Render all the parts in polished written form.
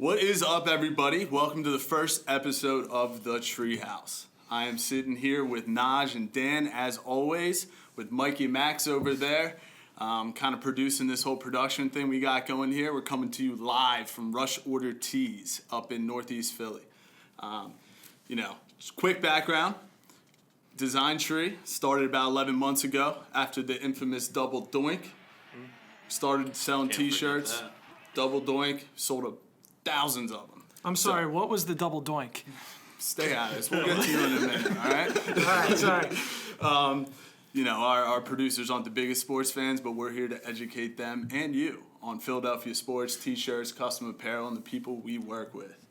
What is up, everybody? Welcome to the first episode of The Treehouse. I am sitting here with Naj and Dan, as always, with Mikey and Max over there, kind of producing this whole production thing we got going here. We're coming to you live from Rush Order Tees up in Northeast Philly. Just quick background. DSGN Tree started about 11 months ago after the infamous Double Doink. Started selling t-shirts. Double Doink, sold thousands of them. I'm sorry, what was the Double Doink? Stay out of this. We'll get to you in a minute, all right? All right, sorry. Our producers aren't the biggest sports fans, but we're here to educate them and you on Philadelphia sports, t-shirts, custom apparel, and the people we work with.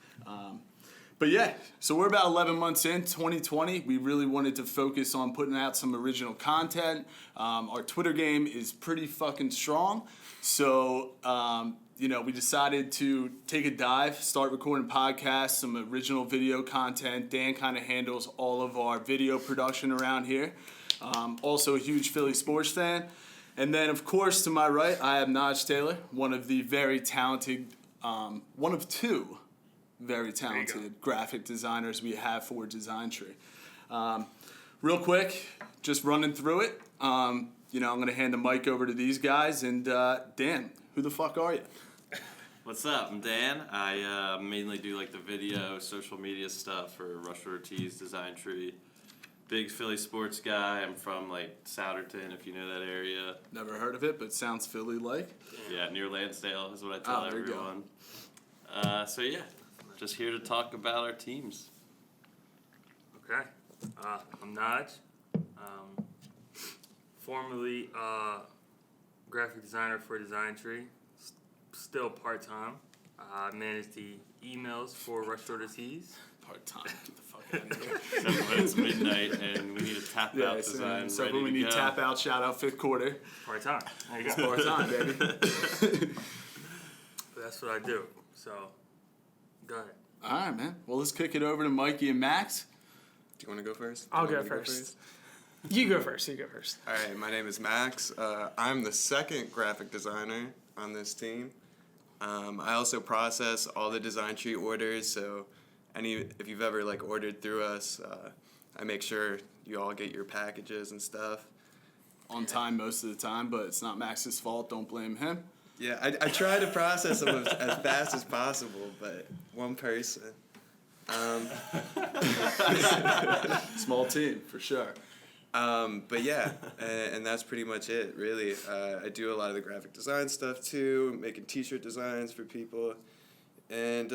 So we're about 11 months in, 2020. We really wanted to focus on putting out some original content. Our Twitter game is pretty fucking strong. So, we decided to take a dive, start recording podcasts, some original video content. Dan kind of handles all of our video production around here. Also a huge Philly sports fan. And then, of course, to my right, I have Naj Taylor, one of the very talented, one of two very talented graphic designers we have for DSGN Tree. Real quick, just running through it. I'm going to hand the mic over to these guys. And Dan, who the fuck are you? What's up? I'm Dan. I mainly do the video, social media stuff for Rush Order Tees, DSGN Tree. Big Philly sports guy. I'm from Souderton, if you know that area. Never heard of it, but sounds Philly-like. Yeah, near Lansdale is what I tell everyone. Just here to talk about our teams. Okay. I'm Naj. Formerly graphic designer for DSGN Tree. Still part-time. I manage the emails for Rush Order Tees. Part-time. Get the fuck out of here. Except when it's midnight and we need a tap-out design so ready when we to need go. tap-out, shout-out fifth quarter. Part-time. There you It's go. part-time, baby. That's what I do. So, go ahead. All right, man. Well, let's kick it over to Mikey and Max. Do you want to go first? I'll go first. You go first. All right, my name is Max. I'm the second graphic designer on this team. I also process all the DSGN Tree orders, so if you've ever ordered through us, I make sure you all get your packages and stuff. On time most of the time, but it's not Max's fault. Don't blame him. Yeah, I try to process them as fast as possible, but one person. Small team, for sure. But yeah, and that's pretty much it, really. I do a lot of the graphic design stuff too, making t-shirt designs for people, and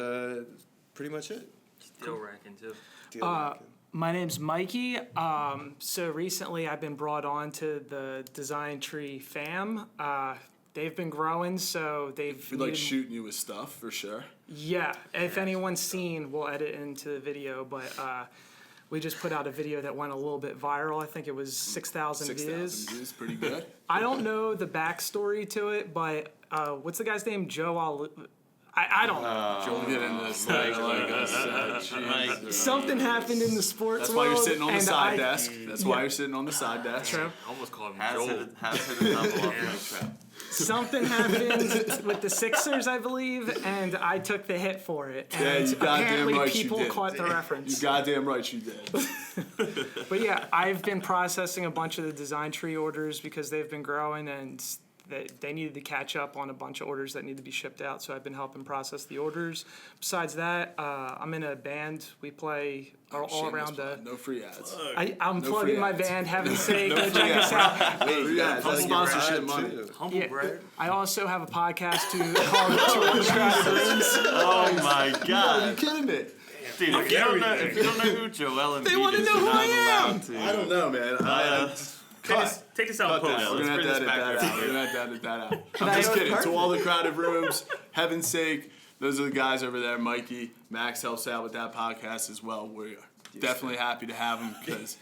pretty much it. Deal ranking, too. My name's Mikey. So recently I've been brought on to the DSGN Tree fam. They've been growing, so they've... We shooting you with stuff, for sure. Yeah, if anyone's seen, we'll edit into the video, but... we just put out a video that went a little bit viral. I think it was 6,000 views. 6,000 views, pretty good. I don't know the backstory to it, but what's the guy's name? Joe I don't know. We'll get into this later. Something happened in the sports That's why world. you're sitting on the side I- desk. That's why you're sitting on the side desk. True. I almost called him Has Joel. hit a double off my trap. Something happened with the Sixers, I believe, and I took the hit for it. Yeah, And you goddamn apparently right you people did. caught the reference. You goddamn right you did. But yeah, I've been processing a bunch of the DSGN Tree orders because they've been growing and they needed to catch up on a bunch of orders that need to be shipped out, so I've been helping process the orders. Besides that, I'm in a band. We play all around the... No free ads. I'm No plugging free my ads. band, heaven's sake, No go free check us out. No free ads. That's sponsorship money. Humble Yeah. brag. I also have a podcast called Two Unscribed Rooms. Oh my Are you God. kidding me? Dude, if you don't know who Joel and They wanna know who I am. I don't know, man. Take this out Cut in that. post. We're going to have to edit back that around. out. We're going to have to edit that out. I'm That's just kidding. perfect. To all the crowded rooms, heaven's sake, those are the guys over there. Mikey, Max helps out with that podcast as well. We're definitely happy to have them because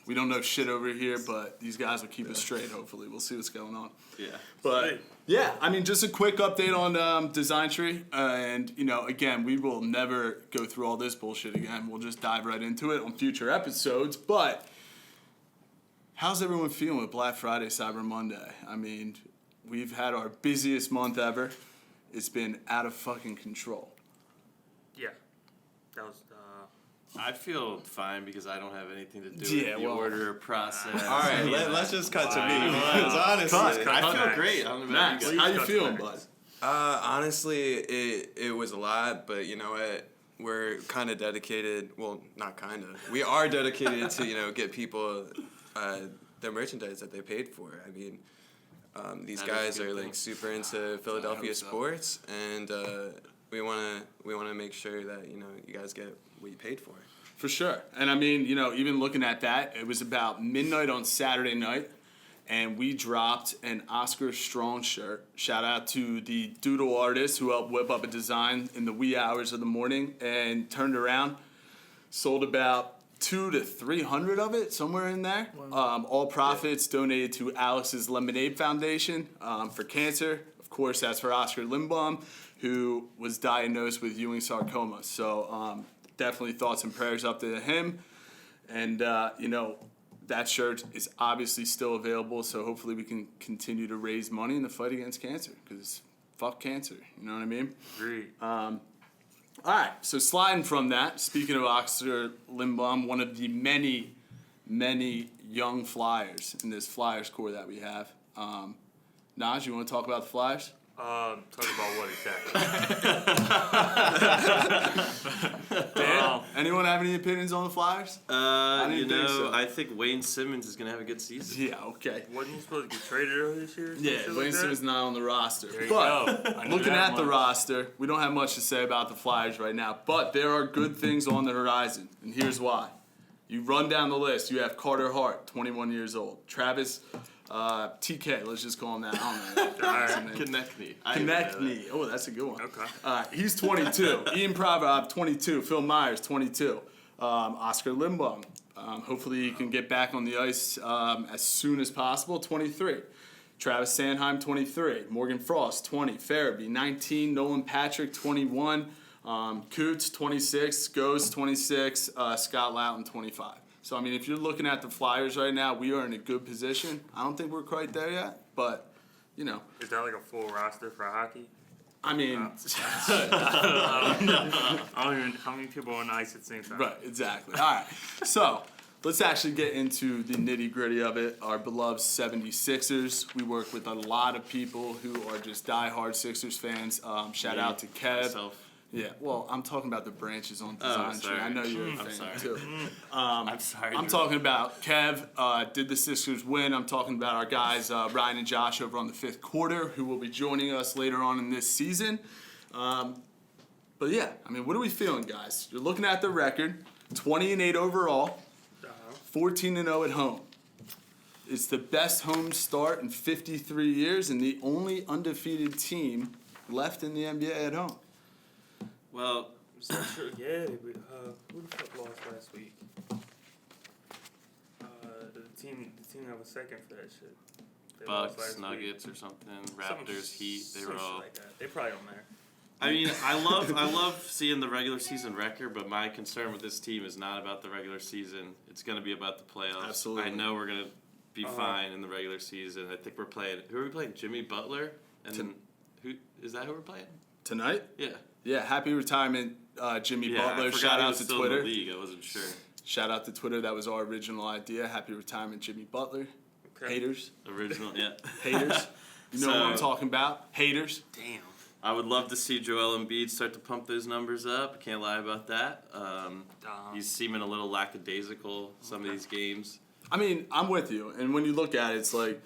we don't know shit over here, but these guys will keep us straight, hopefully. We'll see what's going on. Yeah. But, yeah, I mean, just a quick update on DSGN Tree. And, again, we will never go through all this bullshit again. We'll just dive right into it on future episodes. But how's everyone feeling with Black Friday, Cyber Monday? I mean, we've had our busiest month ever. It's been out of fucking control. Yeah, that was. I feel fine because I don't have anything to do Yeah, with the well- order process. All right, let's just cut to me. Wow. Because honestly, I feel Max. great. I don't know about Max, you guys. how you Please feeling, cut bud? Max. honestly, it was a lot, but you know what? We're kind of dedicated. Well, not kind of. We are dedicated to get people their merchandise that they paid for. I mean, these That is a guys good are thing. like super into Philadelphia so. sports, and we wanna make sure that you guys get what you paid for. For sure. And I mean, even looking at that, it was about midnight on Saturday night, and we dropped an Oscar Strong shirt. Shout out to the doodle artist who helped whip up a design in the wee hours of the morning and turned around, sold about 200 to 300 of it, somewhere in there. All profits donated to Alex's Lemonade Foundation for cancer. Of course, that's for Oscar Lindblom, who was diagnosed with Ewing sarcoma. So definitely thoughts and prayers up to him. And, that shirt is obviously still available, so hopefully we can continue to raise money in the fight against cancer, because fuck cancer, you know what I mean? Agreed. All right, so sliding from that, speaking of Oscar Lindblom, one of the many, many young Flyers in this Flyers core that we have. Naj, you want to talk about the Flyers? Talk about what exactly? Dan, anyone have any opinions on the Flyers? didn't think so. I think Wayne Simmons is gonna have a good season. Yeah, okay. Wasn't he supposed to get traded earlier this year? or some Yeah, shit like Wayne that? Simmons not on the roster. There you But go. I knew looking that at the much. roster, we don't have much to say about the Flyers right now, but there are good things on the horizon, and here's why. You run down the list. You have Carter Hart, 21 years old. Travis TK, let's just call him that. I don't know. What's his name? Connect me. Connect me. Oh, that's a good one. Okay. He's 22. Ian Provorov, 22. Phil Myers, 22. Oscar Lindblom. Hopefully he can get back on the ice as soon as possible, 23. Travis Sanheim, 23. Morgan Frost, 20. Farabee, 19. Nolan Patrick, 21. Coots, 26. Goes, 26. Scott Loughton, 25. So, I mean, if you're looking at the Flyers right now, we are in a good position. I don't think we're quite there yet, but, Is that like a full roster for hockey? I mean, I don't even how many people on the ice at the same time. right, exactly. All right, so let's actually get into the nitty-gritty of it. Our beloved 76ers. We work with a lot of people who are just diehard Sixers fans. Shout out to Kev. Myself. Yeah, well, I'm talking about the branches on Design Tree. sorry. I know you're a fan sorry. too. I'm sorry. I'm talking about Kev. Did the Sixers win? I'm talking about our guys Ryan and Josh over on the fifth quarter, who will be joining us later on in this season. But yeah, I mean, what are we feeling, guys? You're looking at the record: 20-8 overall, 14-0 at home. It's the best home start in 53 years, and the only undefeated team left in the NBA at home. Well, Yeah, who the fuck lost last week? The team that was second for that shit. They lost Bucks, last week. Nuggets, or something. Raptors, Heat. They were Some shit all. like that. They probably don't matter. I mean, I love seeing the regular season record, but my concern with this team is not about the regular season. It's going to be about the playoffs. Absolutely. I know we're going to be fine in the regular season. I think we're playing. Who are we playing? Jimmy Butler, and who is that? Who we're playing? Tonight? Yeah. Yeah, happy retirement, Jimmy Yeah. Butler. I forgot Shout he out was to still Twitter. in the league. I wasn't sure. Shout out to Twitter. That was our original idea. Happy retirement, Jimmy Butler. Okay. Haters. Original, yeah. Haters. You know what I'm So- talking about. Haters. Damn. I would love to see Joel Embiid start to pump those numbers up. Can't lie about that. He's seeming a little lackadaisical some of these games. I mean, I'm with you. And when you look at it, it's like,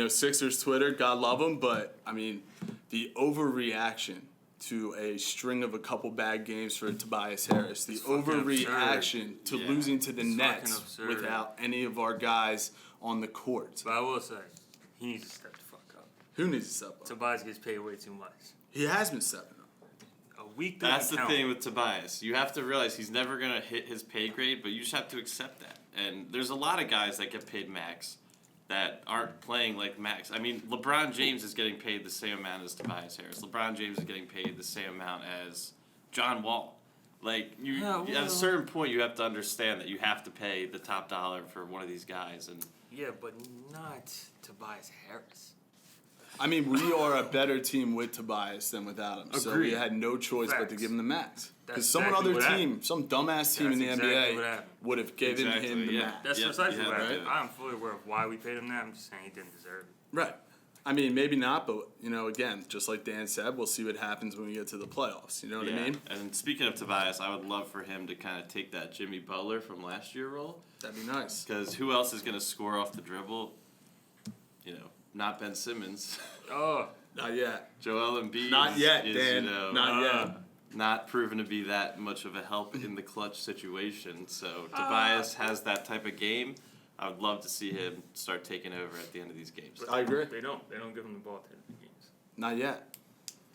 Sixers Twitter, God love them. But, I mean, the overreaction to a string of a couple bad games for Tobias Harris. The fucking overreaction to Yeah. losing to the It's Nets fucking absurd. without any of our guys on the court. But I will say, he needs to step the fuck up. Who needs to step up? Tobias gets paid way too much. He has been stepping up. A week doesn't That's the count. thing with Tobias. You have to realize he's never going to hit his pay grade, but you just have to accept that. And there's a lot of guys that get paid max that aren't playing like max. I mean, LeBron James is getting paid the same amount as Tobias Harris. LeBron James is getting paid the same amount as John Wall. Like, at a certain point, you have to understand that you have to pay the top dollar for one of these guys. And Yeah, but not Tobias Harris. I mean, we are a better team with Tobias than without him. So we Agreed. had no choice but to Facts. give him the max. That's Because some exactly other what team, happened. some dumbass team in the That's exactly what NBA happened. would have given him the yeah. max. That's Yep, precisely you what have happened. to. I'm fully aware of why we paid him that. I'm just saying he didn't deserve it. Right. I mean, maybe not, but, again, just like Dan said, we'll see what happens when we get to the playoffs. You know what I mean? And speaking of Tobias, I would love for him to kind of take that Jimmy Butler from last year role. That'd be nice. Because who else is going to score off the dribble? Not Ben Simmons. Oh, Not yet. Joel Embiid Not yet, is, Dan. Not yet. not proven to be that much of a help in the clutch situation. So Tobias has that type of game. I would love to see him start taking over at the end of these games. I agree. they don't give him the ball to the games. Not yet.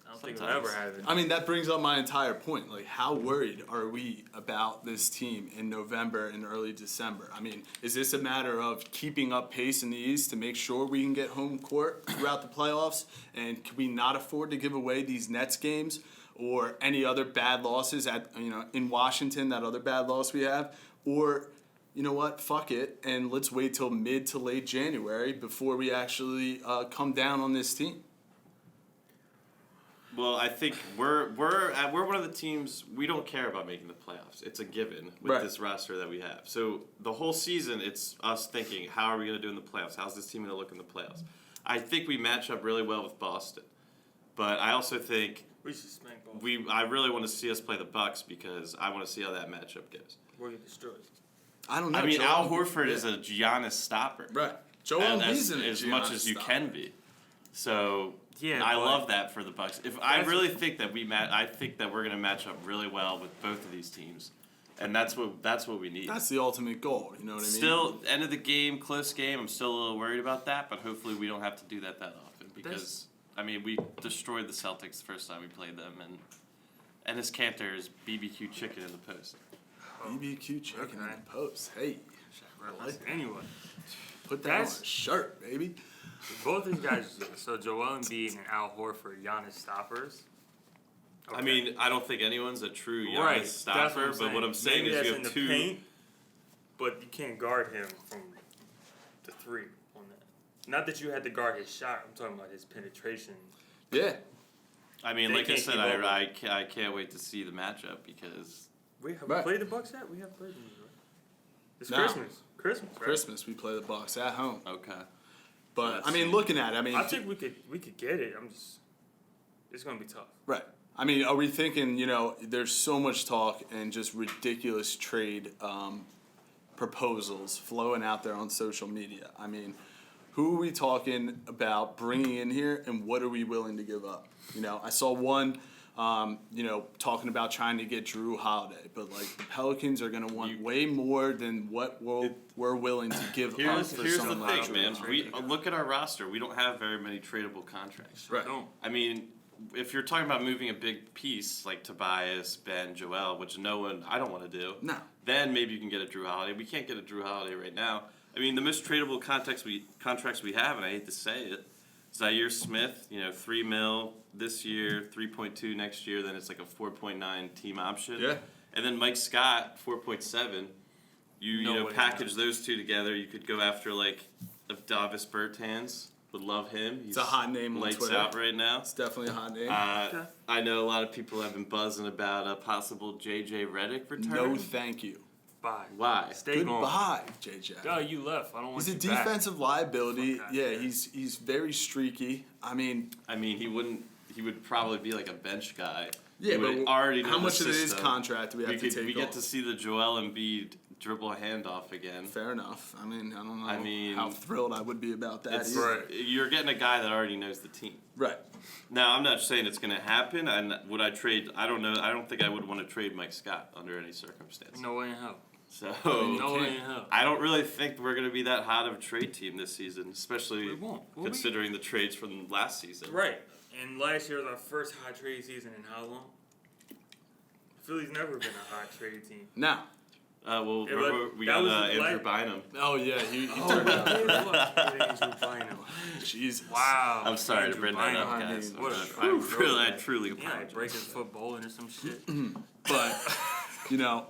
I don't think they'll Sometimes. ever have it. I mean, that brings up my entire point. Like, how worried are we about this team in November and early December? I mean, is this a matter of keeping up pace in the East to make sure we can get home court throughout the playoffs? And can we not afford to give away these Nets games or any other bad losses in Washington, that other bad loss we have? Or, you know what, fuck it, and let's wait till mid to late January before we actually come down on this team. Well, I think we're one of the teams, we don't care about making the playoffs. It's a given with Right. this roster that we have. So the whole season, it's us thinking, how are we going to do in the playoffs? How's this team going to look in the playoffs? I think we match up really well with Boston, but I also think We should smack ball. I really want to see us play the Bucks because I want to see how that matchup goes. We'll get destroyed. I don't know. I mean, Joel Al Embiid- Horford is a Giannis stopper. Right. Joel And Embiid's as much as you can be. So Yeah, I but- love that for the Bucks. I really think that I think that we're gonna match up really well with both of these teams, and that's what we need. That's the ultimate goal. You know what I mean? Still, end of the game, close game. I'm still a little worried about that, but hopefully we don't have to do that often because we destroyed the Celtics the first time we played them, and this Cantor is BBQ chicken in the post. BBQ chicken in Okay. the post. Hey, Anyway, put that on That's- a shirt, baby. both these guys, so Joel Embiid and Al Horford, Giannis stoppers. I mean, I don't think anyone's a true Giannis Right, stopper, but what I'm saying Maybe is that's you in have the two. paint, but you can't guard him from the three on that. Not that you had to guard his shot. I'm talking about his penetration. Yeah. I mean, They like I can't said, keep up I can't wait to see the matchup because We have Right. played the Bucks yet? We have played them, right? It's No. Christmas, right? Christmas, we play the Bucks at home. okay. But Let's I mean, see. looking at it, I mean, I think we could get it. It's gonna be tough. right. I mean, are we thinking? There's so much talk and just ridiculous trade proposals flowing out there on social media. I mean, who are we talking about bringing in here, and what are we willing to give up? I saw one. Talking about trying to get Drew Holiday, but like the Pelicans are gonna want way more than what we're willing to give up Here's for the someone like thing, Drew man. Holiday. We look at our roster. We don't have very many tradable contracts. Right. Don't. I mean, if you're talking about moving a big piece like Tobias, Ben, Joel, which I don't want to do. No. Then maybe you can get a Drew Holiday. We can't get a Drew Holiday right now. I mean, the most tradable contracts we have, and I hate to say it, Zaire Smith, $3 million this year, 3.2 next year. Then it's like a 4.9 team option. Yeah. And then Mike Scott, 4.7. You way package those two together. You could go after like if Davis Bertans. Would love him. He's a hot name on lights Twitter. out right now. It's definitely a hot name. I know a lot of people have been buzzing about a possible JJ Redick return. No, thank you. Bye. Why? Stay gone. Goodbye, JJ. Oh, you left. I don't want He's a you back. defensive liability. Fuck that Yeah, shit. he's very streaky. I mean, He would probably be like a bench guy. yeah, He would but already know how the much of his system. contract do we have to take We get off? to see the Joel Embiid dribble a handoff again. Fair enough. I mean, I don't know I mean, how thrilled I would be about that. It's, either. You're getting a guy that already knows the team. Right. Now, I'm not saying it's going to happen. And would I trade? I don't know. I don't think I would want to trade Mike Scott under any circumstance. No way in hell. So No way in hell. I don't really think we're going to be that hot of a trade team this season, especially We won't. Will we? considering the trades from last season. Right. And last year was our first hot trade season in how long? Philly's never been a hot trade team. Now. Well, Yeah, remember, but we that got was Andrew the Bynum. Oh yeah, he Oh, turned out. Bynum. Jesus. Wow. I'm sorry Andrew to bring that Bynum. up, I guys. mean, what a I true truly Yeah, like apologize. breaking foot bowling or some shit. But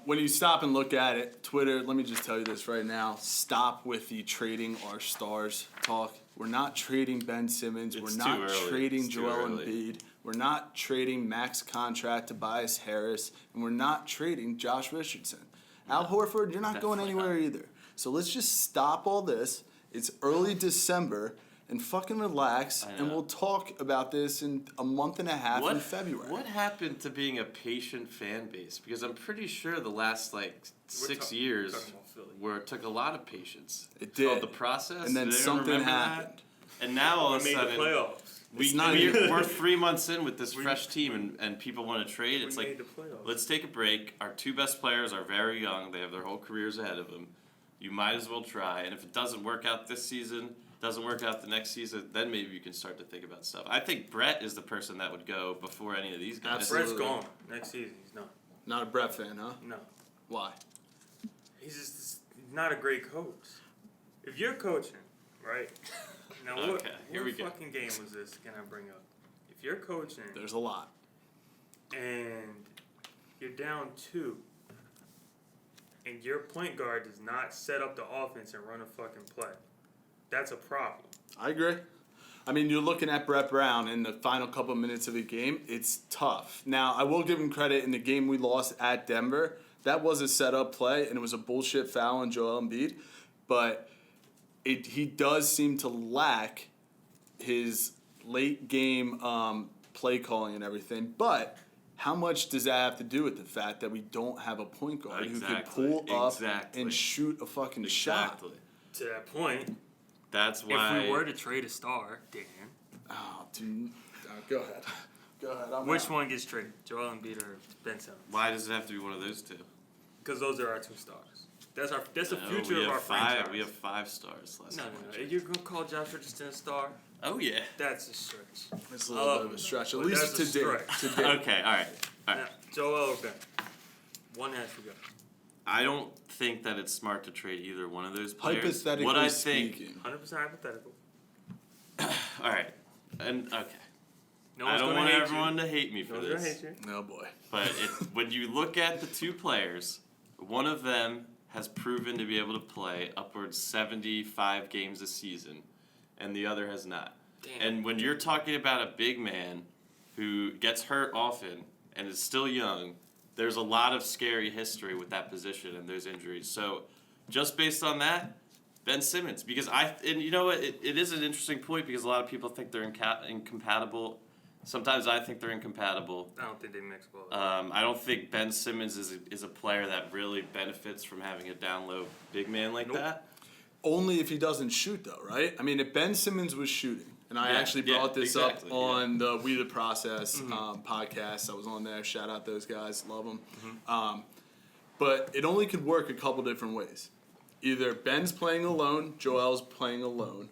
when you stop and look at it, Twitter. Let me just tell you this right now. Stop with the trading our stars talk. We're not trading Ben Simmons. It's We're too not early. trading It's too Joel early. Embiid. We're not trading max contract Tobias Harris. And we're not trading Josh Richardson. Al Horford, you're not going Definitely anywhere not. either. So let's just stop all this. It's early December. And fucking relax, I and know. we'll talk about this in a month and a half in February. What happened to being a patient fan base? Because I'm pretty sure the last like 6 talking years about Philly. where it took a lot of patience. It It's called did. the process. And then Did anyone something remember happened. That? And now all of a We made the sudden, playoffs. It's not even- we're 3 months in with this We- fresh team, and people want to trade. It's We like, made the playoffs. let's take a break. Our 2 best players are very young. They have their whole careers ahead of them. You might as well try. And if it doesn't work out this season, doesn't work out the next season, then maybe you can start to think about stuff. I think Brett is the person that would go before any of these guys. Absolutely. Brett's gone next season. He's not. Not a Brett fan, huh? No. Why? He's just not a great coach. If you're coaching, right? Now Okay, here what we go. fucking game was this? Can I bring up? If you're coaching There's a lot. and you're down 2, and your point guard does not set up the offense and run a fucking play, that's a problem. I agree. I mean, you're looking at Brett Brown in the final couple minutes of the game. It's tough. Now, I will give him credit in the game we lost at Denver. That was a set-up play, and it was a bullshit foul on Joel Embiid. But he does seem to lack his late game play calling and everything. But how much does that have to do with the fact that we don't have a point guard who can Exactly, pull up exactly. and shoot a fucking shot? Exactly. To that point, That's why. if we were to trade a star, Dan, Oh, dude. Go ahead. Go ahead. I'm which out. one gets traded? Joel Embiid or Ben Simmons? Why does it have to be one of those 2? Because those are our 2 stars. That's the No, future we of have our 5. franchise. We have 5 stars last No, time. no, no. You're gonna call Josh Richardson a star? Oh yeah. That's a stretch. It's a little bit of a stretch, at least That's a today. stretch. Today. Okay. All right. All right. Now, Joel or Ben? One has to go. I don't think that it's smart to trade either one of those players. Hypothetically what I think. speaking. 100% hypothetical. All right. And okay. No I one's don't gonna want hate everyone you. to hate me No for one's gonna this. hate you. Oh boy. But when you look at the 2 players, one of them has proven to be able to play upwards 75 games a season, and the other has not. Damn. And when you're talking about a big man who gets hurt often and is still young, there's a lot of scary history with that position and those injuries. So just based on that, Ben Simmons, because and you know what, it is an interesting point because a lot of people think they're incompatible. Sometimes I think they're incompatible. I don't think they mix well. I don't think Ben Simmons is a player that really benefits from having a down low big man like Nope. that. Only if he doesn't shoot, though, right? I mean, if Ben Simmons was shooting, and I Yeah, actually yeah, brought this exactly, up on the We the Process podcast. I was on there. Shout out those guys. Love them. But it only could work a couple different ways. Either Ben's playing alone, Joel's playing alone,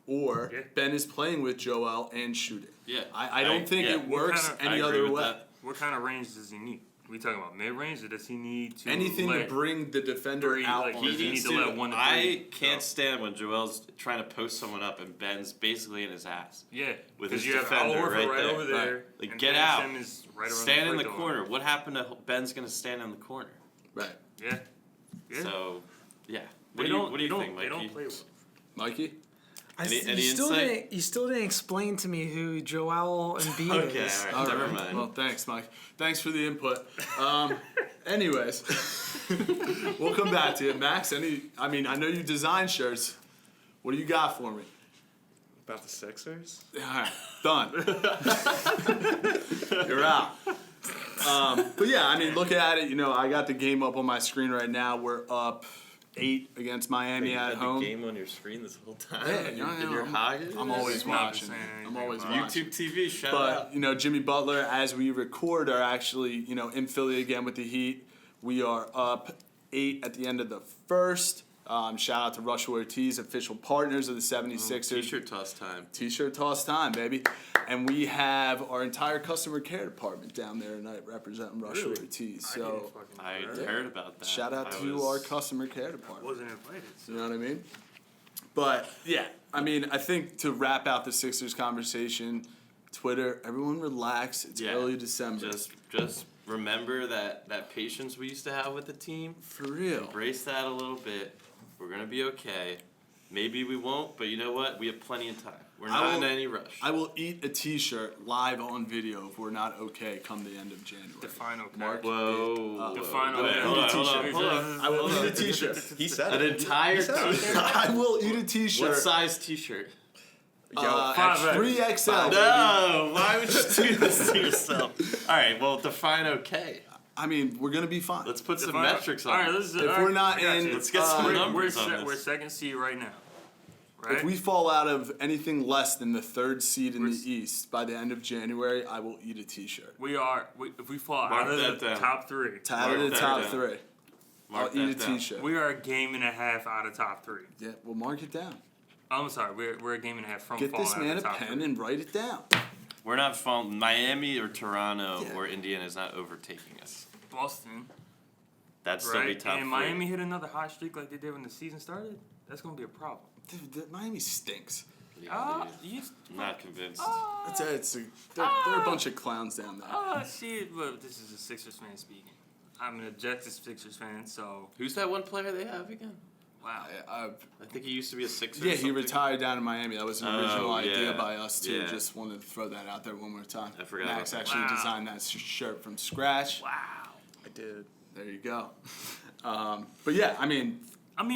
or Yeah. Ben is playing with Joel and shooting. Yeah, I don't think yeah. it works kinda- I any agree other with way. that. What kind of range does he need? We talking about mid range, or does he need to Anything to let bring the defender three, out like, on he his needs end. to let 1 to 3 I can't go? stand when Joel's trying to post someone up and Ben's basically in his ass. Yeah, with because his you have defender Al Horford right right there. over there. Right. Like, and get Ben out. Simmons right around Stand in the free throw corner. line. What happened to Ben's gonna stand in the corner? Right. Yeah. Yeah. So, yeah. They What do don't. you think, They Mikey? don't play well. Mikey? Any you still insight? didn't explain to me who Joel Embiid Okay, is. all right. All Never right. mind. Well, thanks, Mike. Thanks for the input. Anyways, we'll come back to you, Max. I know you design shirts. What do you got for me? About the Sixers? All right, done. You're out. But yeah, look at it. I got the game up on my screen right now. We're up 8 against Miami You at had home. the game on your screen this whole time. Yeah, and you're I'm- high. I'm always not watching. saying I'm anything always about watching. YouTube TV. Shout But out. Jimmy Butler, as we record, are actually in Philly again with the Heat. We are up 8 at the end of the first. Shout out to Rush Ortiz, official partners of the 76ers. T-shirt toss time. T-shirt toss time, baby. And we have our entire customer care department down there tonight representing Rush Really? Ortiz. I So didn't fucking I know that. heard about that. shout out I to was- our customer care department. Wasn't invited. So. You know what I mean? But yeah, I think to wrap out the Sixers conversation, Twitter, everyone relax. It's Yeah. early December. Just remember that patience we used to have with the team. For real. Embrace that a little bit. We're gonna be okay. Maybe we won't, but you know what? We have plenty of time. We're not in any rush. I will eat a T-shirt live on video if we're not okay come the end of January. Define okay. Mark, Whoa. Define Wait, okay. hold on. I will eat a T-shirt. He said An it. entire He said it. T-shirt? I will eat a T-shirt. What size T-shirt? Yo, 5X. 3XL. No, why would you do this to yourself? All right, well, define okay. I mean, we're gonna be fine. Let's put some Define- metrics on All right, it. let's, If we're not I got in- you. Let's get some we're, numbers we're, on se- this. we're second seed right now. Right? If we fall out of anything less than the 3rd seed in We're the s- East by the end of January, I will eat a T-shirt. if we fall Mark out of that the down. top 3, Out of Mark the that top down. 3, Mark I'll eat a that down. T-shirt. we are a game and a half out of top 3. Yeah, we'll mark it down. I'm sorry, we're a game and a half from Get falling this out man of a the top pen 3. and write it down. We're not falling. Miami or Toronto Yeah. or Indiana is not overtaking us. Boston, That'd still be right? top And 3. Miami hit another hot streak like they did when the season started. That's gonna be a problem. Dude, Miami stinks. Yeah, dude. You, I'm not convinced. They're a bunch of clowns down there. shit. Look, this is a Sixers fan speaking. I'm an objective Sixers fan, so Who's that one player they have again? wow. I think he used to be a Sixer. Yeah, or he something. retired down in Miami. That was an original Oh, idea yeah. by us too. Yeah. Just wanted to throw that out there one more time. I forgot Max about that. actually Wow. designed that shirt from scratch. Wow. I did. There you go. But yeah, I mean,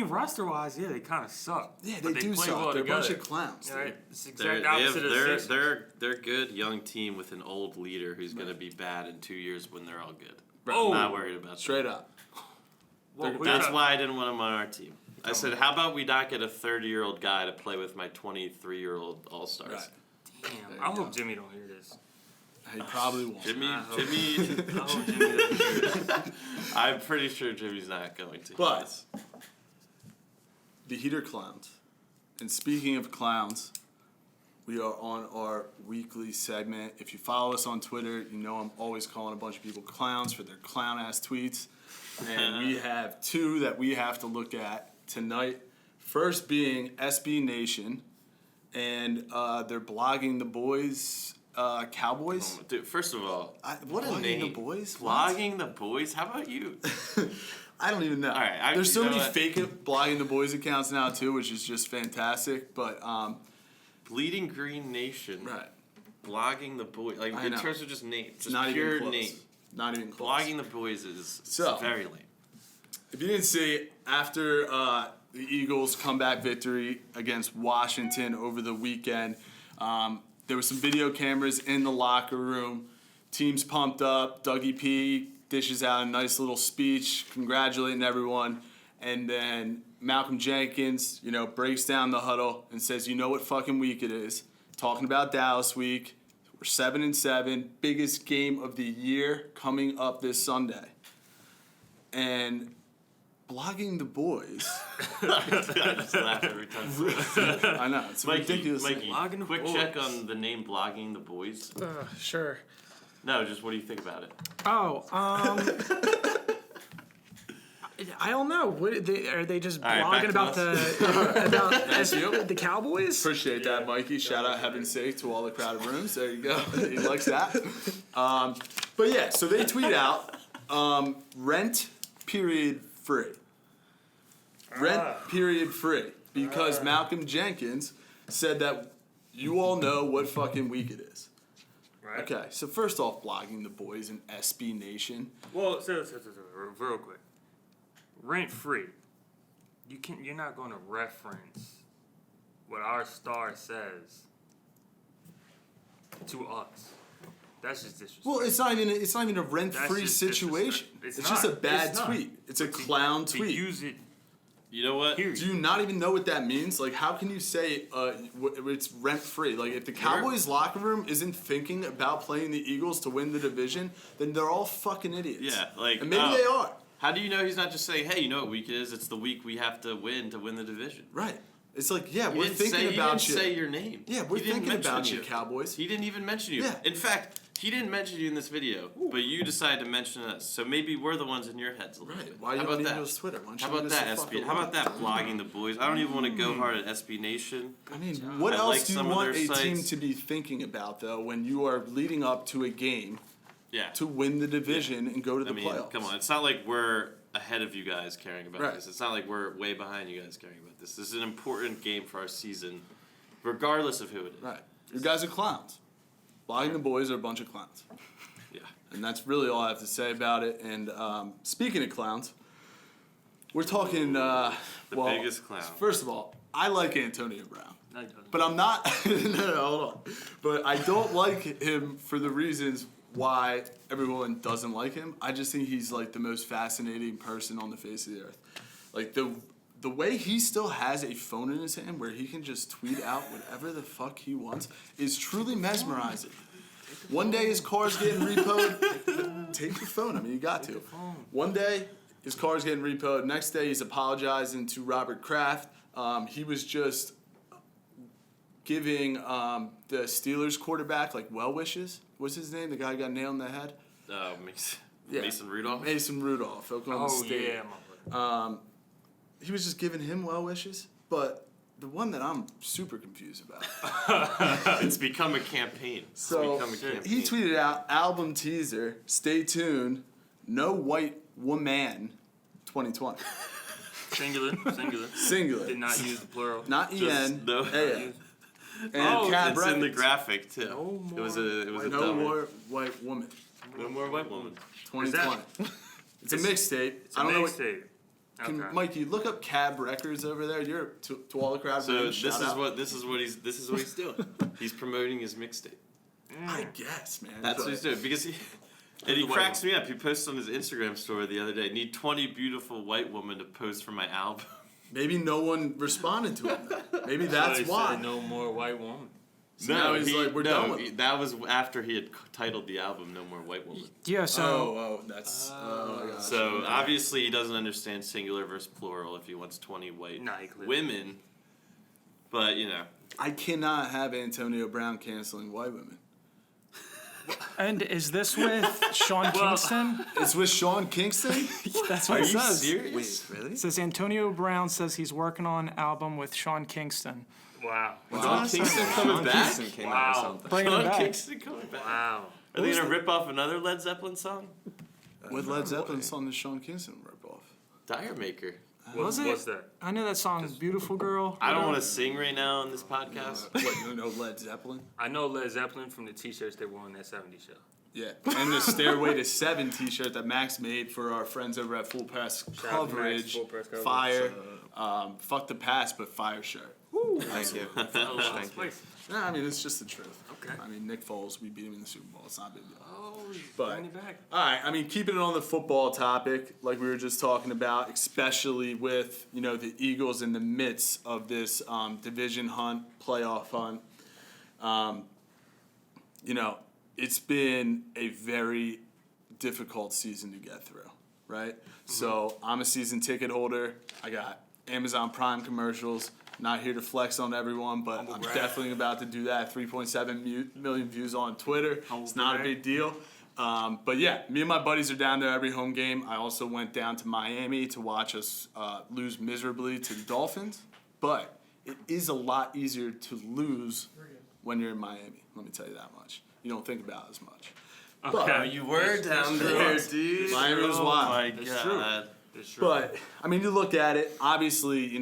roster wise, yeah, they kind of suck. yeah, but they do play suck. well They're a bunch together. of clowns. dude. Right? It's the They're, exact opposite of the Sixers. they're good young team with an old leader who's going to be bad in 2 years when they're all good. Oh. I'm not worried about Straight up. Well, we That's got- why I didn't want him on our team. I said, how about we not get a 30-year-old guy to play with my 23-year-old All-Stars? Right. Damn, There I you hope go. Jimmy don't hear this. He probably won't. Jimmy, I hope- Jimmy, I hope Jimmy doesn't hear this. I'm pretty sure Jimmy's not going to. But the Heater Clowns. And speaking of clowns, we are on our weekly segment. If you follow us on Twitter, you know I'm always calling a bunch of people clowns for their clown ass tweets. And we have 2 that we have to look at tonight. First being SB Nation, and they're blogging the boys, Cowboys. Dude, first of all, what a Blogging name. the boys? What? Blogging the boys? How about you? I don't even know. All right, There's so you know many what? fake blogging the boys accounts now too, which is just fantastic. But Bleeding Green Nation. right, Blogging the boys. Like, I in know. terms of just names. it's Just not pure even close. name. Not even close. Blogging the boys is So- very lame. If you didn't see, after the Eagles' comeback victory against Washington over the weekend, there were some video cameras in the locker room. Team's pumped up. Dougie P dishes out a nice little speech congratulating everyone. And then Malcolm Jenkins, breaks down the huddle and says, you know what fucking week it is. Talking about Dallas week. We're 7-7. Biggest game of the year coming up this Sunday. And blogging the boys. I just laugh every time. I know, it's a Mikey, ridiculous thing. Blogging the quick boys. check on the name Blogging the Boys. Sure. No, just what do you think about it? Oh, I don't know. What are they just All right, blogging back to about the Cowboys? Appreciate that, Mikey. Shout out Heaven's Sake to all the crowded rooms. There you go. He likes that. But yeah, so they tweet out, rent period free. Rent period free. Because Malcolm Jenkins said that you all know what fucking week it is. Right? Okay, so first off, blogging the boys in SB Nation. Well, so, real quick. Rent free. You're not going to reference what our star says to us. That's just disrespectful. Well, it's not even a rent-free just situation. disrespect. It's It's just a not. bad It's not. tweet. It's a But clown to tweet. use it, You know what? period. Do you not even know what that means? Like, how can you say it's rent-free? Like, if the Cowboys locker room isn't thinking about playing the Eagles to win the division, then they're all fucking idiots. Yeah, like, and maybe they are. How do you know he's not just saying, hey, you know what week it is? It's the week we have to win the division. Right. It's like, yeah, He we're didn't thinking say, about he you. didn't say your name. Yeah, we're He didn't thinking about mention you, Cowboys. He didn't even mention you. Yeah. In fact, he didn't mention you in this video, but you decided to mention us. So maybe we're the ones in your heads a little Right. bit. Why How you about on that? Eagles Twitter? Why don't How you about leave us that, the SB? fuck How about that, alone? blogging the boys? I don't even want to go hard at SB Nation. I mean, what I else like do you some of want their a team sites. to be thinking about, though, when you are leading up to a game Yeah. to win the division and go to the I mean, playoffs? come on. It's not like we're ahead of you guys caring about Right. this. It's not like we're way behind you guys caring about this. This is an important game for our season, regardless of who it is. Right. You guys are clowns. Blogging the boys are a bunch of clowns. Yeah. And that's really all I have to say about it. And speaking of clowns, we're talking. The biggest clown. First of all, I like Antonio Brown. No, he doesn't. But I'm not. No, hold on. But I don't like him for the reasons why everyone doesn't like him. I just think he's like the most fascinating person on the face of the earth. Like the way he still has a phone in his hand where he can just tweet out whatever the fuck he wants is truly mesmerizing. One day his car's getting repoed. Take the phone. I mean, you got to. One day his car's getting repoed. Next day he's apologizing to Robert Kraft. He was just giving the Steelers quarterback like well wishes. What's his name? The guy who got nailed in the head. Mason Rudolph. Mason Rudolph, Oklahoma State. Yeah, my boy. He was just giving him well wishes, but the one that I'm super confused about. It's become a campaign. So it's become a campaign. he tweeted out album teaser. Stay tuned. No white woman. 2020. Singular. Singular. Did not use the plural. Not Just en. no- AN. And Oh, Cab it's in the Records. graphic too. No It was a No dummy. more white woman. No more white woman. 2020. It's a mixtape. It's I a don't know what. mixtape. Can, Okay. Mikey, look up Cab Records over there. You're to all the crowd. So shout out. this is what he's doing. He's promoting his mixtape. I guess, man. That's but- what he's doing because and he cracks me up. He posted on his Instagram story the other day. Need 20 beautiful white women to pose for my album. Maybe no one responded to him. Maybe that's So he why. said no more white woman. So now he's like, we're done with it. that was after he had titled the album "No More White Woman." Yeah, so That's. Oh my gosh. So obviously he doesn't understand singular versus plural if he wants 20 white Nah, he clearly- women. But you know, I cannot have Antonio Brown canceling white women. and is this with Sean Kingston? It's with Sean Kingston. That's are what it you says. serious? Really? It says Antonio Brown says he's working on an album with Sean Kingston. Wow. Sean Kingston coming back? Kingston came out Wow. with something. Bringing him Sean back. Kingston coming back? Wow. Are they gonna rip off another Led Zeppelin song? With Led Zeppelin song the Sean Kingston ripoff. Dire Maker. Was it? What's that? I know that song, Beautiful Girl. I don't want to sing right now on this podcast. What, you don't know Led Zeppelin? I know Led Zeppelin from the T-shirts they wore on that '70s show. Yeah. And the Stairway to 7 t-shirt that Max made for our friends over at Full Press out to Max, Coverage. Full Press Coverage. Fire. Fuck the past, but fire shirt. Thank you. Oh, Thank you. Nah, I mean, it's just the truth. Okay. I mean, Nick Foles, we beat him in the Super Bowl. It's not a big deal. Oh, But- bring it back. All right, I mean, keeping it on the football topic, like we were just talking about, especially with, the Eagles in the midst of this division hunt, playoff hunt. It's been a very difficult season to get through, right? So I'm a season ticket holder. I got Amazon Prime commercials. Not here to flex on everyone, but I'm definitely about to do that. 3.7 million views on Twitter. It's not a big deal. But yeah, me and my buddies are down there every home game. I also went down to Miami to watch us lose miserably to the Dolphins. But it is a lot easier to lose when you're in Miami. Let me tell you that much. You don't think about it as much. Okay. You were down there, dude. Miami was Oh wild. my It's true. god. It's true. But I mean, you look at it. Obviously,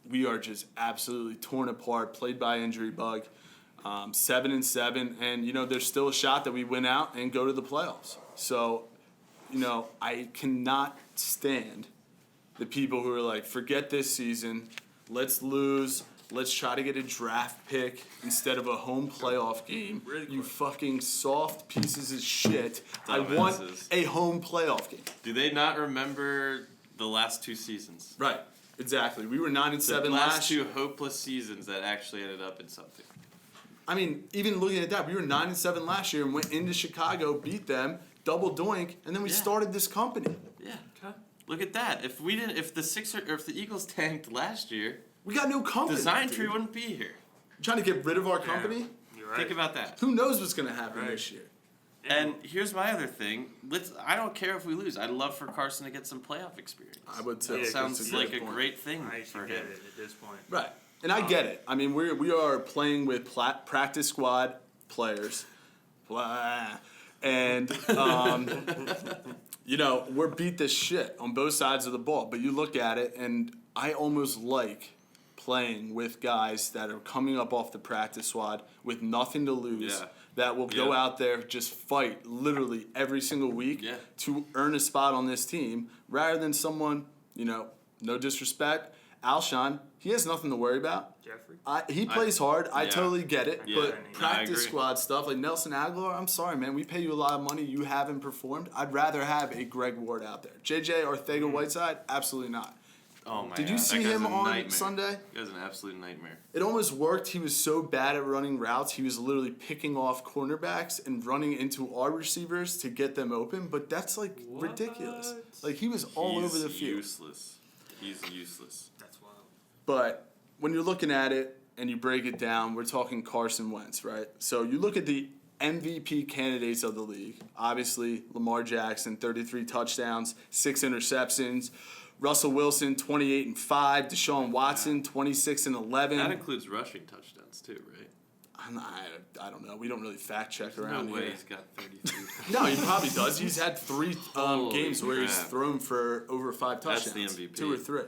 we are just absolutely torn apart. Played by injury bug. 7-7, and there's still a shot that we win out and go to the playoffs. So, I cannot stand the people who are like, forget this season. Let's lose. Let's try to get a draft pick instead of a home playoff game. You fucking soft pieces of shit. I want Dumbasses. a home playoff game. Do they not remember the last two seasons? Right. Exactly. We were 9-7 The last last two hopeless seasons that actually ended up in something. I mean, even looking at that, we were 9-7 last year and went into Chicago, beat them, double doink, and then we Yeah. started this company. Yeah. Look at that. If the Eagles tanked last year, We got no company. Design dude. Tree wouldn't be here. Trying to get rid of our company. You're right. Think about that. Who knows what's gonna happen Right. this year? And here's my other thing. I don't care if we lose. I'd love for Carson to get some playoff experience. I would say That Yeah, sounds that's like good a point. great thing I for should get him. it at this point. Right, and I get it. I mean, we are playing with practice squad players, And, you know, we're beat this shit on both sides of the ball. But you look at it, and I almost like playing with guys that are coming up off the practice squad with nothing to lose. Yeah. That will go Yeah. out there, just fight literally every single week Yeah. to earn a spot on this team, rather than someone, you know, no disrespect, Alshon, he has nothing to worry about. Jeffrey. He plays hard. I yeah. totally get it. Yeah. But No, I practice agree. squad stuff like Nelson Aguilar, I'm sorry, man. We pay you a lot of money. You haven't performed. I'd rather have a Greg Ward out there. JJ Ortega-Whiteside, absolutely not. Oh my Did you God, see that guy's him a on nightmare. Sunday? That guy's an absolute nightmare. It almost worked. He was so bad at running routes. He was literally picking off cornerbacks and running into our receivers to get them open. But that's like ridiculous. Like he was all He's over the field. Useless. He's useless. That's wild. But when you're looking at it and you break it down, we're talking Carson Wentz, right? So you look at the MVP candidates of the league. Obviously, Lamar Jackson, 33 touchdowns, 6 interceptions. Russell Wilson, 28-5. Deshaun Watson, 26-11. That includes rushing touchdowns too, right? I don't know. We don't really fact check No around way here. he's got 33. No, he probably does. He's had 3 Holy games where he's crap. thrown for over 5 That's touchdowns. the MVP. 2 or 3.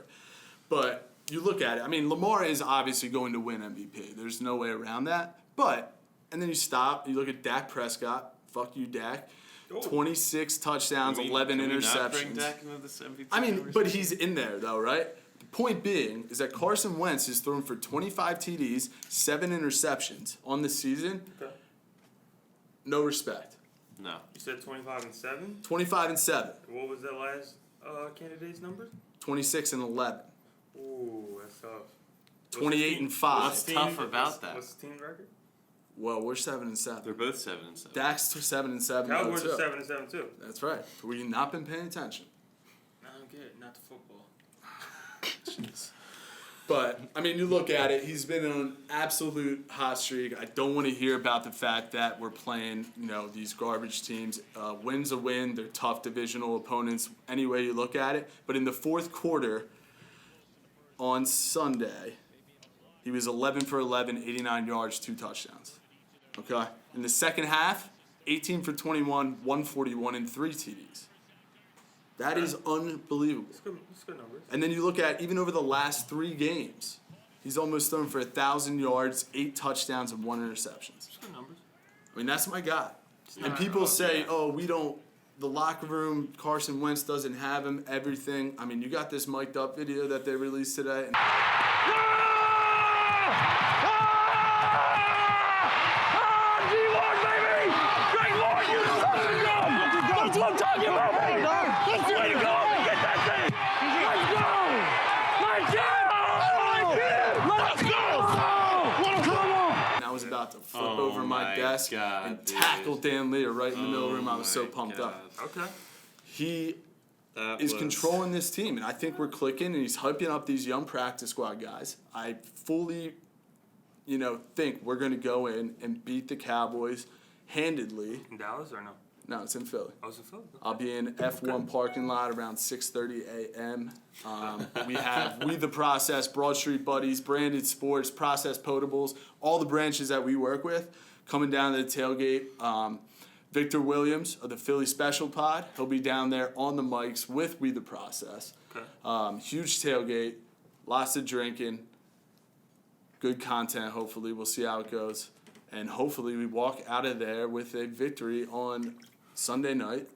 But you look at it. I mean, Lamar is obviously going to win MVP. There's no way around that. But, and then you stop. You look at Dak Prescott. Fuck you, Dak. Oh. 26 touchdowns, 11 Can we not bring interceptions. Dak into this MVP I mean, but conversation? he's in there though, right? The point being is that Carson Wentz has thrown for 25 TDs, 7 interceptions on the season. Okay. No respect. No. You said 25-7. 25-7, What was that last candidate's number? 26-11, Ooh, that's tough. 28-5. What's tough about that? What's the team record? Well, we're 7-7. They're both 7-7. Dak's 7-7. Cowboys though, are too. 7-7 too. That's right. We've not been paying attention. I don't get it. Not the football. But, I mean, you look at it, he's been on an absolute hot streak. I don't want to hear about the fact that we're playing, you know, these garbage teams. Win's a win. They're tough divisional opponents any way you look at it. But in the fourth quarter on Sunday, he was 11 for 11, 89 yards, 2 touchdowns. Okay? In the second half, 18 for 21, 141, and 3 TDs. That is unbelievable. It's good numbers. And then you look at even over the last 3 games, he's almost thrown for 1,000 yards, 8 touchdowns, and 1 interception. It's good numbers. I mean, that's my guy. And not- people say, yeah. "Oh, we don't." The locker room, Carson Wentz doesn't have him. Everything. I mean, you got this mic'd up video that they released today. And That's what I'm talking about, baby! That's the way to go! Get that thing! Let's go! Let's go! Let's go! Come on! I was about to flip Oh over my my desk God, and dude. tackle Dan Lear right in the middle of the room. I was so my pumped up. God. Okay. He That is was- controlling this team, and I think we're clicking, and he's hyping up these young practice squad guys. I fully, you know, think we're going to go in and beat the Cowboys handedly. In Dallas or no? No, it's in Philly. I was in Philly. I'll be in F1 parking lot around 6:30 a.m. We have We The Process, Broad Street Buddies, Branded Sports, Process Potables, all the branches that we work with coming down to the tailgate. Victor Williams of the Philly Special Pod, he'll be down there on the mics with We The Process. Okay. Huge tailgate, lots of drinking, good content, hopefully. We'll see how it goes. And hopefully we walk out of there with a victory on Sunday night.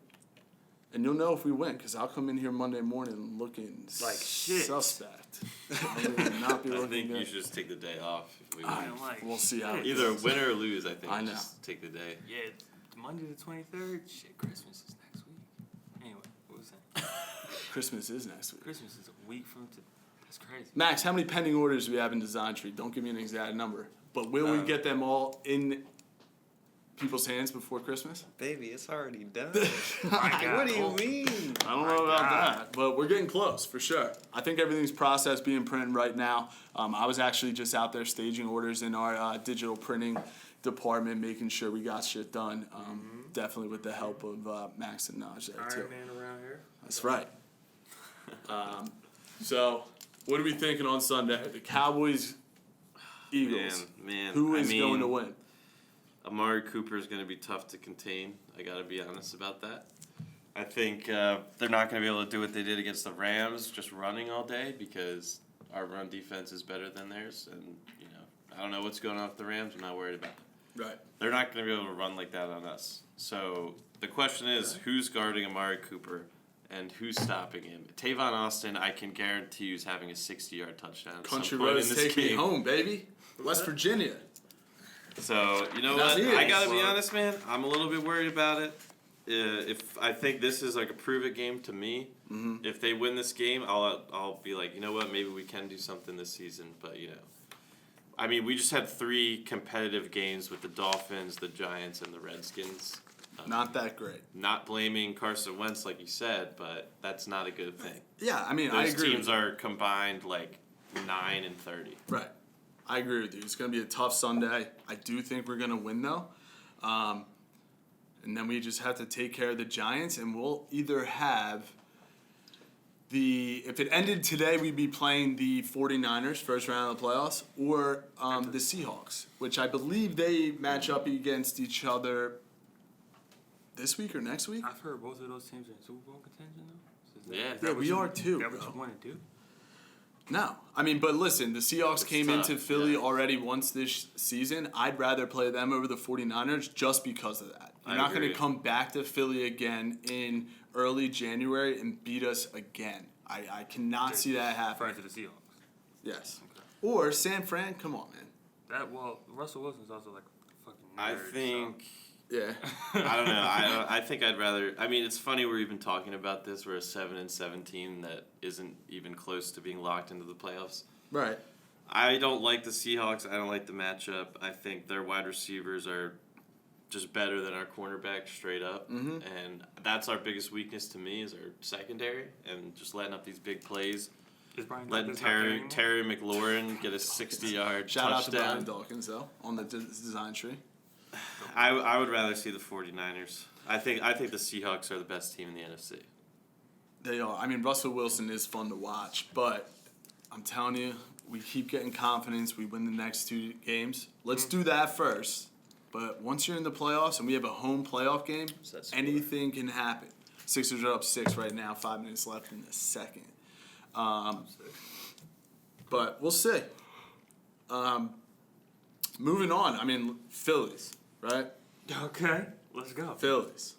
And you'll know if we win, because I'll come in here Monday morning looking Like shit. suspect. I will not be I looking think you good. should just take the day off if we I- win. like we'll see how it Either goes. win or lose, I think. I know. Just take the day. Yeah, Monday the 23rd. Shit, Christmas is next week. Anyway, what was that? Christmas is next week. Christmas is a week from today. That's crazy. Max, how many pending orders do we have in Design Tree? Don't give me an exact number. But will we get them all in people's hands before Christmas? Baby, it's already done. God. What do you mean? I don't know about God. that, but we're getting close for sure. I think everything's processed, being printed right now. I was actually just out there staging orders in our digital printing department, making sure we got shit done. Definitely with the help of Max and Naj there too. Iron Man around here. That's right. So, what are we thinking on Sunday? The Cowboys, Eagles. Man, Who I is mean, going to win? Amari Cooper is going to be tough to contain. I got to be honest about that. I think they're not going to be able to do what they did against the Rams, just running all day, because our run defense is better than theirs. And, you know, I don't know what's going on with the Rams. I'm not worried about it. Right. They're not going to be able to run like that on us. So the question is, who's guarding Amari Cooper and who's stopping him? Tavon Austin, I can guarantee you, is having a 60-yard touchdown at Country some point roads in this take me game. home, baby. West Virginia. So, you know That's what? it. I got to be honest, man. I'm a little bit worried about it. If I think this is like a prove-it game to me. Mm-hmm. If they win this game, I'll be like, you know what? Maybe we can do something this season. But, you know. I mean, we just had 3 competitive games with the Dolphins, the Giants, and the Redskins. Not that great. Not blaming Carson Wentz, like you said, but that's not a good thing. Yeah, I mean, I Those agree. teams are combined like 9 and 30. Right. I agree with you. It's going to be a tough Sunday. I do think we're going to win, though. And then we just have to take care of the Giants, and we'll either have if it ended today, we'd be playing the 49ers, first round of the playoffs, or the Seahawks, which I believe they match up against each other this week or next week. I've heard both of those teams are in Super Bowl contention, though. Yeah. Yeah, we are too. Is that what bro. you want to do? No. I mean, but listen, the Seahawks came tough, into Philly yeah. already once this season. I'd rather play them over the 49ers just because of that. You're I not going to agree. come back to Philly again in early January and beat us again. I cannot see that happen. Referring to the Seahawks. Yes. Or San Fran, come on, man. Russell Wilson's also like a fucking I nerd, think. Yeah. I don't know. I think I'd rather. I mean, it's funny we're even talking about this. We're a 7-17 that isn't even close to being locked into the playoffs. Right. I don't like the Seahawks. I don't like the matchup. I think their wide receivers are just better than our cornerback straight up. Mm-hmm. And that's our biggest weakness to me is our secondary and just letting up these big plays. Is Brian Letting Dawkins not there Terry anymore? McLaurin get a 60-yard Shout out to Brian touchdown. Dawkins, though, on the design tree. I would rather see the 49ers. I think the Seahawks are the best team in the NFC. They are. I mean, Russell Wilson is fun to watch, but I'm telling you, we keep getting confidence. We win the next 2 games. Let's do that first. But once you're in the playoffs and we have a home playoff game, anything can happen. Sixers are up 6 right now, 5 minutes left in the second. But we'll see. Moving on. I mean, Phillies, right? Okay, let's go. Phillies.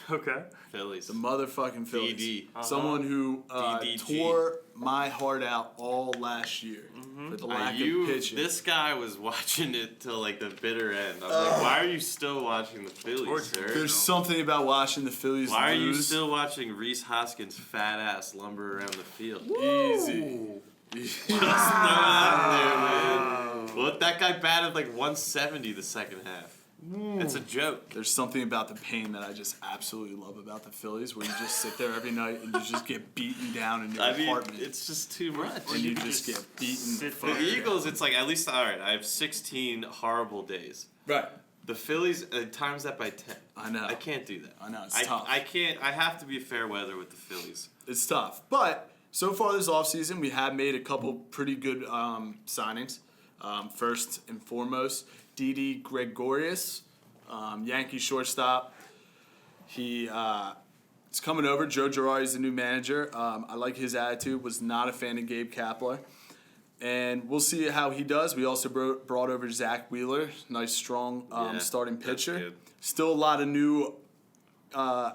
Okay. Phillies. The motherfucking Phillies. DD. Someone who DDG. tore my heart out all last year for the lack of pitching. This guy was watching it till like the bitter end. I'm like, why are you still watching the Phillies, sir? There's something about watching the Phillies Why are you lose. still watching Reese Hoskins' fat ass lumber around the field? Easy. Just throw it out there, man. Well, that guy batted like 170 the second half. It's a joke. There's something about the pain that I just absolutely love about the Phillies, where you just sit there every night and you just get beaten down in your I mean, apartment, it's just too much. and you just get beaten. sit The there. Eagles, it's like at least all right. I have 16 horrible days. Right. The Phillies times that by 10. I know. I can't do that. I know, it's tough. I can't. I have to be fair weather with the Phillies. It's tough. But so far this offseason, we have made a couple pretty good signings. First and foremost, Didi Gregorius, Yankee shortstop. He is coming over. Joe Girardi is the new manager. I like his attitude. Was not a fan of Gabe Kapler. And we'll see how he does. We also brought over Zach Wheeler, nice, strong Yeah, starting that's pitcher. good. Still a lot of new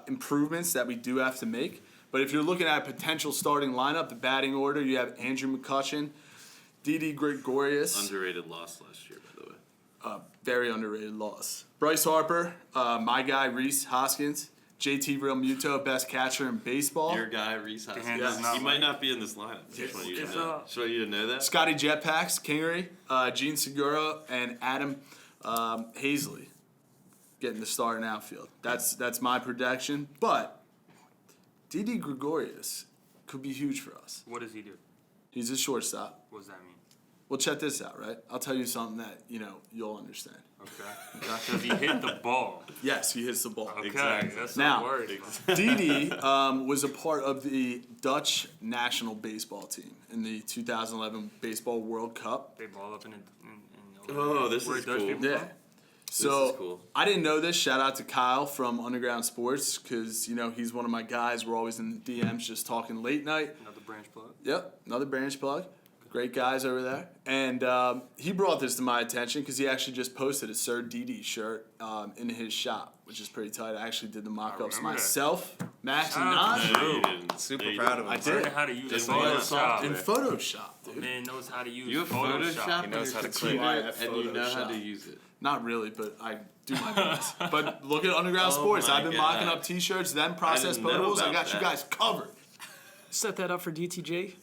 improvements that we do have to make. But if you're looking at a potential starting lineup, the batting order, you have Andrew McCutchen, Didi Gregorius. Underrated loss last year, by the way. Very underrated loss. Bryce Harper, my guy Reese Hoskins, JT Realmuto, best catcher in baseball. Your guy Reese Hoskins. hand does He not might like- not be in this lineup. Just want you to It's know. Just want you to know that. Scotty Jetpacks, Kingery, Gene Segura, and Adam Hazley getting the start in outfield. That's my prediction. But Didi Gregorius could be huge for us. What does he do? He's a shortstop. What does that mean? Well, check this out, right? I'll tell you something that you'll understand. Okay. Does he hit the ball? Yes, he hits the ball. Okay, Exactly. that's Now- not worried. Didi was a part of the Dutch national baseball team in the 2011 Baseball World Cup. They ball up in Oh, this where is Dutch cool. people Yeah. from? So is cool. I didn't know this. Shout out to Kyle from Underground Sports because he's one of my guys. We're always in the DMs just talking late night. Another branch plug. Yep, another branch plug. Great guys over there. And he brought this to my attention because he actually just posted a Sir DD shirt in his shop, which is pretty tight. I actually did the mock-ups remember that. myself. Max and Shout out Nas. to No, you didn't. Super No, you proud of didn't. him. I did. Learning how to use Just Photoshop. In Photoshop, dude. Man knows how to use You have Photoshop. Photoshop He knows on how your to computer, click. I have and you know how Photoshop. to use it. Not really, but I do my best. But look at Underground Oh Sports. my I've been God. mocking up T-shirts, then process didn't know potables. I about got you that. guys covered. Set that up for DTG.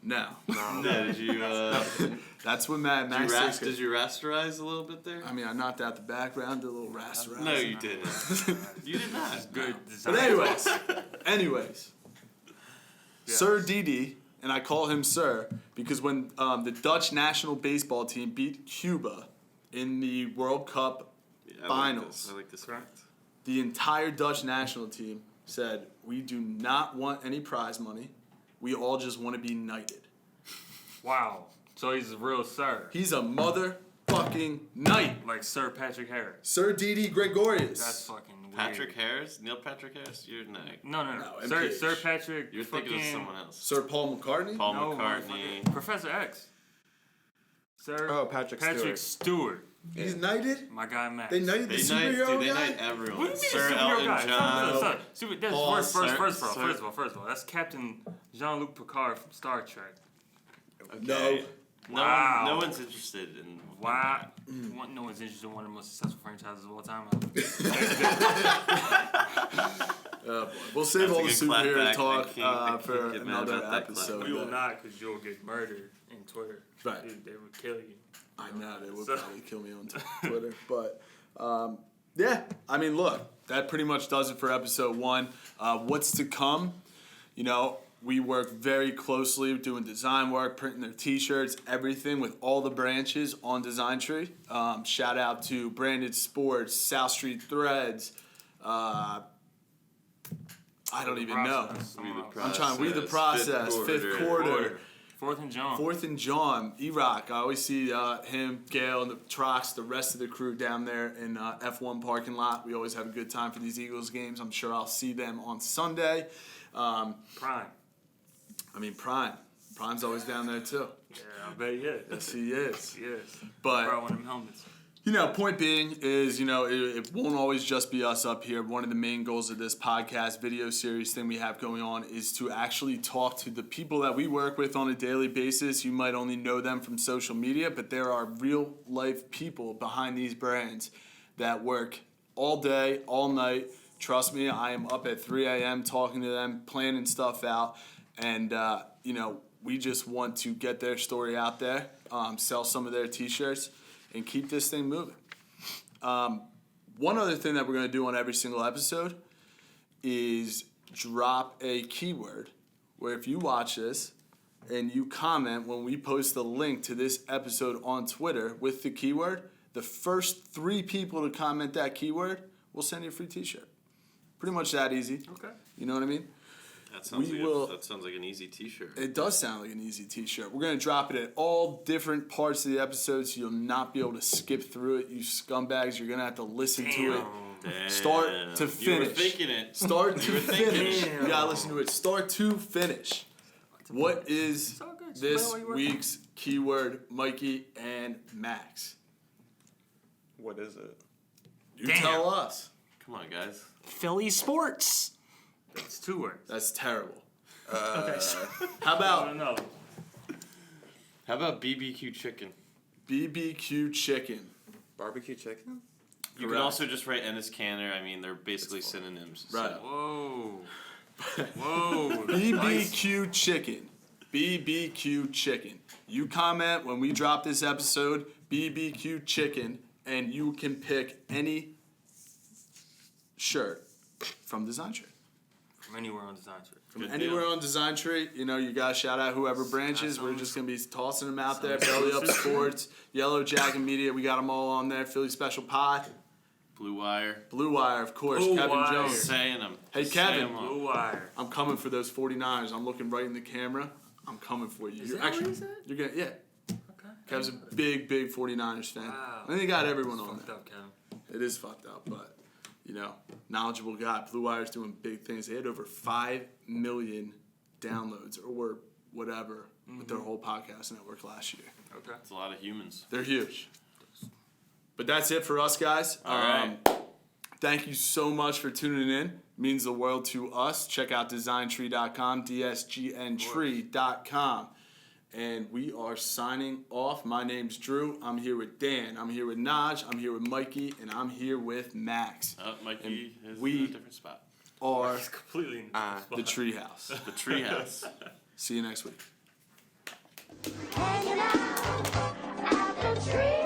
No. No, did you? That's what Max takes it. Did you rasterize a little bit there? I mean, I knocked out the background, did a little rasterize. No, you didn't. You did not. Good design. But anyways, Sir DD, and I call him Sir because when the Dutch national baseball team beat Cuba in the World Cup Yeah, finals, I like this. Correct. the entire Dutch national team said, "We do not want any prize money. We all just want to be knighted." Wow. So he's a real sir. He's a motherfucking knight. Like Sir Patrick Harris. Sir DD Gregorius. That's fucking weird. Patrick Harris, Neil Patrick Harris. You're not. No. No, Sir, MPH. Sir Patrick. You're thinking of fucking- someone else. Sir Paul McCartney? Paul No, McCartney. motherfucker. Professor X. Sir Oh, Patrick Stewart. He's knighted? My guy Max. They knighted the They knight, superhero dude, they guy? knight everyone. What do you mean Sir superhero Elton guy? John. Son. Super, that's Paul, first Sir- of all, that's Captain Jean-Luc Picard from Star Trek. No. Wow. No one's interested in. Why? No one's interested in one of the most successful franchises of all time. Oh, boy. We'll save That's a all the good superhero clapback. talk They can't for get mad another about that episode. We will not, because you'll get murdered in Twitter. Right. Dude, they would kill you. I know they would So- probably kill me on Twitter, but yeah. I mean, look, that pretty much does it for episode 1. What's to come? We work very closely doing design work, printing their T-shirts, everything with all the branches on Design Tree. Shout out to Branded Sports, South Street Threads. I don't even know. I'm trying. We the process. Fifth quarter. Fourth and John. Fourth and John, E-Rock. I always see him, Gail, and the Trox, the rest of the crew down there in F1 parking lot. We always have a good time for these Eagles games. I'm sure I'll see them on Sunday. Prime. Prime's always down there too. Yeah, I bet he is. Yes, he is. Yes. But Brought one of them helmets. point being is, it won't always just be us up here. One of the main goals of this podcast video series thing we have going on is to actually talk to the people that we work with on a daily basis. You might only know them from social media, but there are real life people behind these brands that work all day, all night. Trust me, I am up at 3 a.m. talking to them, planning stuff out, and we just want to get their story out there, sell some of their T-shirts, and keep this thing moving. One other thing that we're going to do on every single episode is drop a keyword where if you watch this and you comment when we post the link to this episode on Twitter with the keyword, the first 3 people to comment that keyword will send you a free T-shirt. Pretty much that easy. Okay. You know what I mean? That sounds, We like will- that sounds like an easy T-shirt. It does sound like an easy T-shirt. We're going to drop it at all different parts of the episode, so you'll not be able to skip through it. You scumbags, you're going to have to listen to it. Damn. Start to You were finish. thinking it. Start to You were thinking finish. it. You got to listen to it. Start to finish. What is It's all good. this Explain what you work week's keyword, Mikey and Max? What is it? You Damn. tell us. Come on, guys. Phillies Sports. It's 2 words. That's terrible. Okay. How I about don't know. How about BBQ chicken? BBQ chicken? Barbecue chicken? You Correct. can also just write Ennis Canner. I mean, they're basically synonyms. Right. So. Whoa. Whoa. BBQ chicken. BBQ chicken. You comment when we drop this episode, BBQ chicken, and you can pick any shirt from Design Tree. From anywhere on Design Tree. From Good anywhere deal. on Design Tree, you guys shout out whoever branches. We're just going to be tossing them out there. sounds Belly Up exclusive. Sports, Yellow Jacket Media, we got them all on there. Philly Special Pod, Blue Wire. Blue Wire, of course, Blue Kevin Wire. Jones. Saying them. Hey, Just Kevin. saying 'em all. Blue Wire. I'm coming for those 49ers. I'm looking right in the camera. I'm coming for you. Is You're that what actually, he said? you're gonna, yeah. Okay. Kev's a big 49ers fan. Wow. I think he got everyone It's on fucked there. up, Kevin. It is fucked up, but, you know, knowledgeable guy. Blue Wire's doing big things. They had over 5 million downloads or whatever with their whole podcast network last year. Okay. It's a lot of humans. They're huge. But that's it for us, guys. All right. Thank you so much for tuning in. It means the world to us. Check out designtree.com, DSGNtree.com. And we are signing off. My name's Drew. I'm here with Dan. I'm here with Naj. I'm here with Mikey. And I'm here with Max. Mikey is we- in a different spot. Or It's completely in the Treehouse. The treehouse. See you next week. Hanging out at the tree.